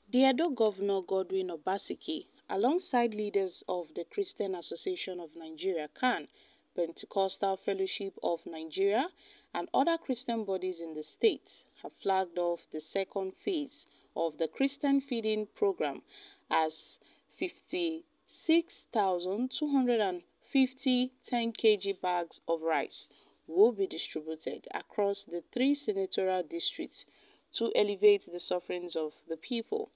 The Edo Governor Godwin Obaseki, alongside leaders of the Christian Association of Nigeria (CAN), Pentecostal Fellowship of Nigeria, and other Christian bodies in the state, have flagged off the second phase of the Christian feeding program as 56,250 10 kg bags of rice will be distributed across the three senatorial districts to alleviate the sufferings of the people.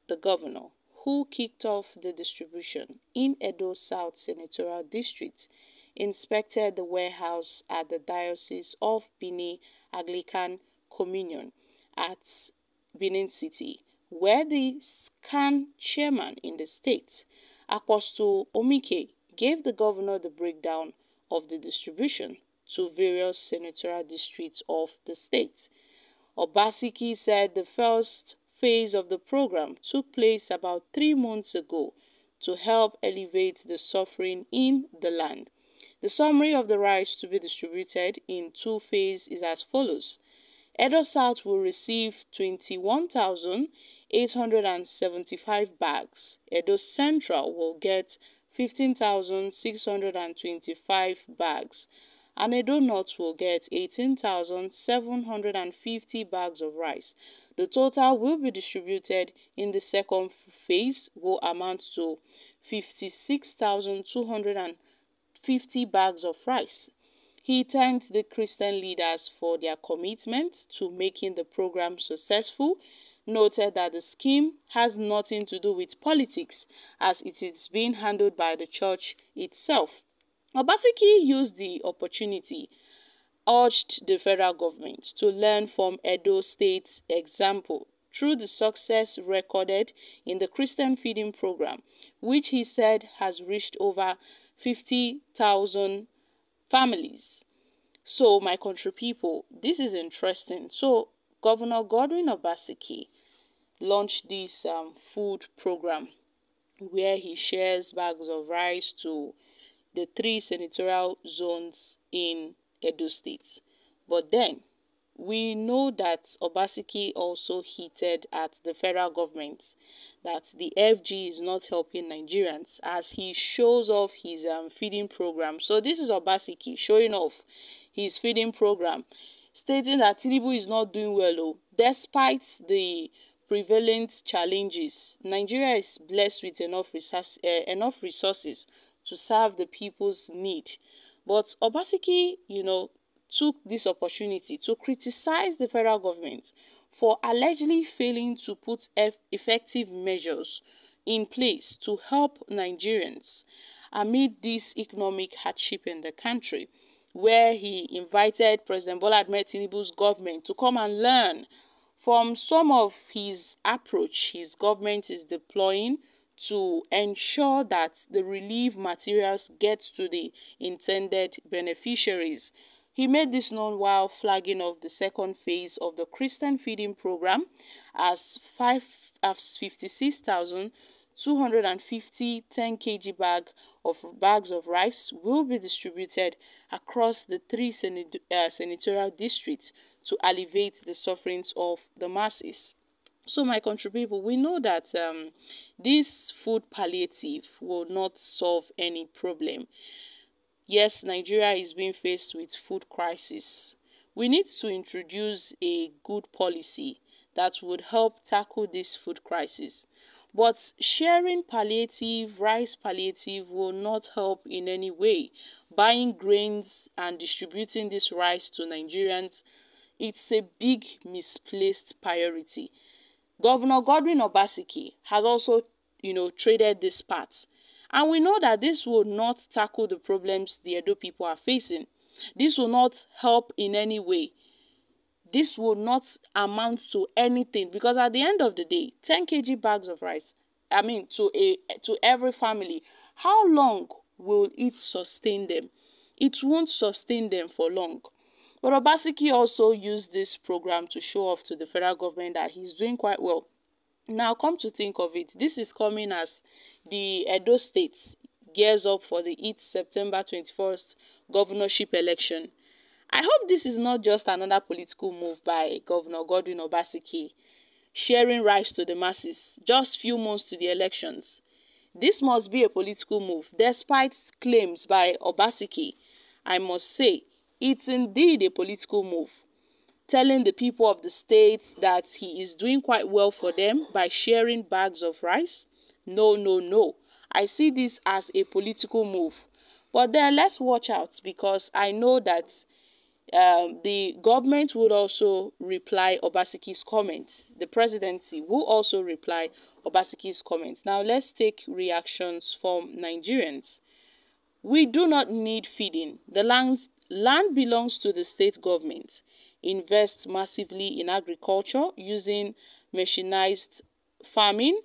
The governor, who kicked off the distribution in Edo South Senatorial District, inspected the warehouse at the Diocese of Benin Anglican Communion at Benin City, where the CAN chairman in the state, Apostle Omike, gave the governor the breakdown of the distribution to various senatorial districts of the state. Obaseki said the first phase of the program took place about 3 months ago to help alleviate the suffering in the land. The summary of the rice to be distributed in two phases is as follows. Edo South will receive 21,875 bags. Edo Central will get 15,625 bags. And Edo North will get 18,750 bags of rice. The total will be distributed in the second phase will amount to 56,250 bags of rice. He thanked the Christian leaders for their commitment to making the program successful, noted that the scheme has nothing to do with politics as it is being handled by the church itself. Obaseki used the opportunity, urged the federal government to learn from Edo State's example through the success recorded in the Christian feeding program, which he said has reached over 50,000 families. So, my country people, this is interesting. So, Governor Godwin Obaseki launched this food program where he shares bags of rice to the three senatorial zones in Edo State. But then, we know that Obaseki also hinted at the federal government that the FG is not helping Nigerians as he shows off his feeding program. So this is Obaseki showing off his feeding program, stating that Tinubu is not doing well, despite the prevalent challenges. Nigeria is blessed with enough resources to serve the people's need. But Obaseki, took this opportunity to criticize the federal government for allegedly failing to put effective measures in place to help Nigerians amid this economic hardship in the country, where he invited President Bola Ahmed Tinubu's government to come and learn from some of his approach his government is deploying to ensure that the relief materials get to the intended beneficiaries. He made this known while flagging off the second phase of the Christian feeding program as 56,250 10 kg bags of rice will be distributed across the three senatorial districts to alleviate the sufferings of the masses. So, my country people, we know that this food palliative will not solve any problem. Yes, Nigeria is being faced with food crisis. We need to introduce a good policy that would help tackle this food crisis. But sharing palliative, rice palliative will not help in any way. Buying grains and distributing this rice to Nigerians, it's a big misplaced priority. Governor Godwin Obaseki has also, traded this part. And we know that this will not tackle the problems the Edo people are facing. This will not help in any way. This will not amount to anything because at the end of the day, 10 kg bags of rice, to every family, how long will it sustain them? It won't sustain them for long. But Obaseki also used this program to show off to the federal government that he's doing quite well. Now, come to think of it, this is coming as the Edo State gears up for the September 21st governorship election. I hope this is not just another political move by Governor Godwin Obaseki. sharing rice to the masses just few months to the elections. This must be a political move, despite claims by Obaseki. I must say, it's indeed a political move, telling the people of the state that he is doing quite well for them by sharing bags of rice. No, no, no. I see this as a political move. But then let's watch out, because I know that the government would also reply Obaseki's comments. The presidency will also reply Obaseki's comments. Now let's take reactions from Nigerians. We do not need feeding. The land belongs to the state government. Invest massively in agriculture using mechanized farming.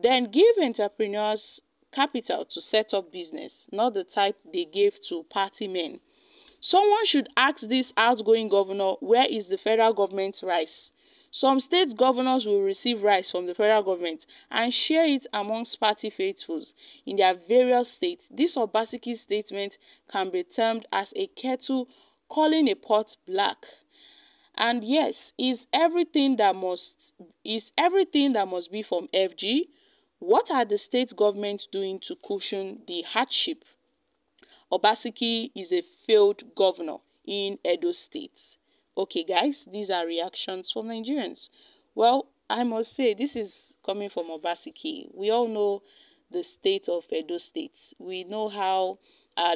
Then give entrepreneurs capital to set up business, not the type they gave to party men. Someone should ask this outgoing governor, where is the federal government's rice? Some state governors will receive rice from the federal government and share it amongst party faithfuls in their various states. This Obaseki statement can be termed as a kettle calling a pot black. And yes, is everything that must be from FG? What are the state governments doing to cushion the hardship? Obaseki is a failed governor in Edo State. Okay, guys, these are reactions from Nigerians. Well, I must say, this is coming from Obaseki. We all know the state of Edo State. We know how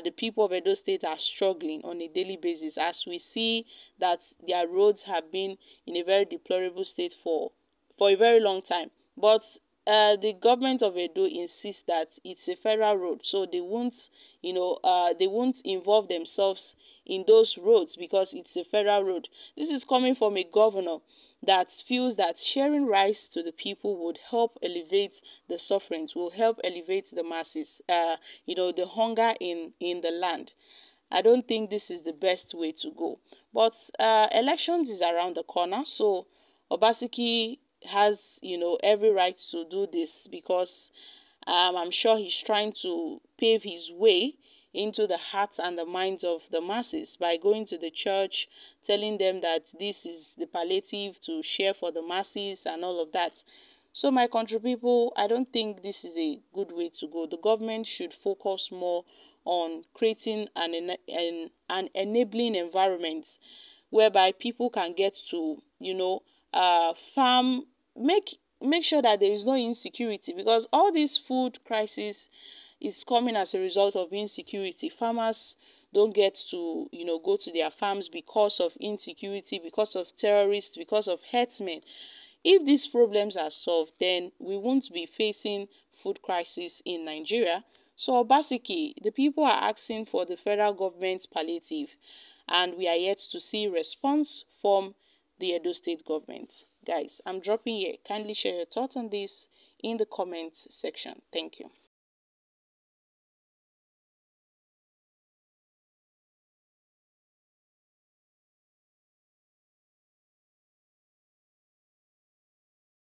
the people of Edo State are struggling on a daily basis, as we see that their roads have been in a very deplorable state for a very long time. But the government of Edo insists that it's a federal road, so they won't, they won't involve themselves in those roads because it's a federal road. This is coming from a governor that feels that sharing rice to the people would help elevate the sufferings, will help elevate the masses, the hunger in the land. I don't think this is the best way to go. But elections is around the corner, so Obaseki has every right to do this, because I'm sure he's trying to pave his way into the hearts and the minds of the masses by going to the church, telling them that this is the palliative to share for the masses and all of that. So my country people, I don't think this is a good way to go. The government should focus more on creating an enabling environment whereby people can get to farm, make sure that there is no insecurity, because all this food crisis is coming as a result of insecurity. Farmers don't get to go to their farms because of insecurity, because of terrorists, because of herdsmen. If these problems are solved, then we won't be facing food crisis in Nigeria. So Obaseki, the people are asking for the federal government's palliative, and we are yet to see response from the Edo State government. Guys, I'm dropping here. Kindly share your thoughts on this in the comments section. Thank you.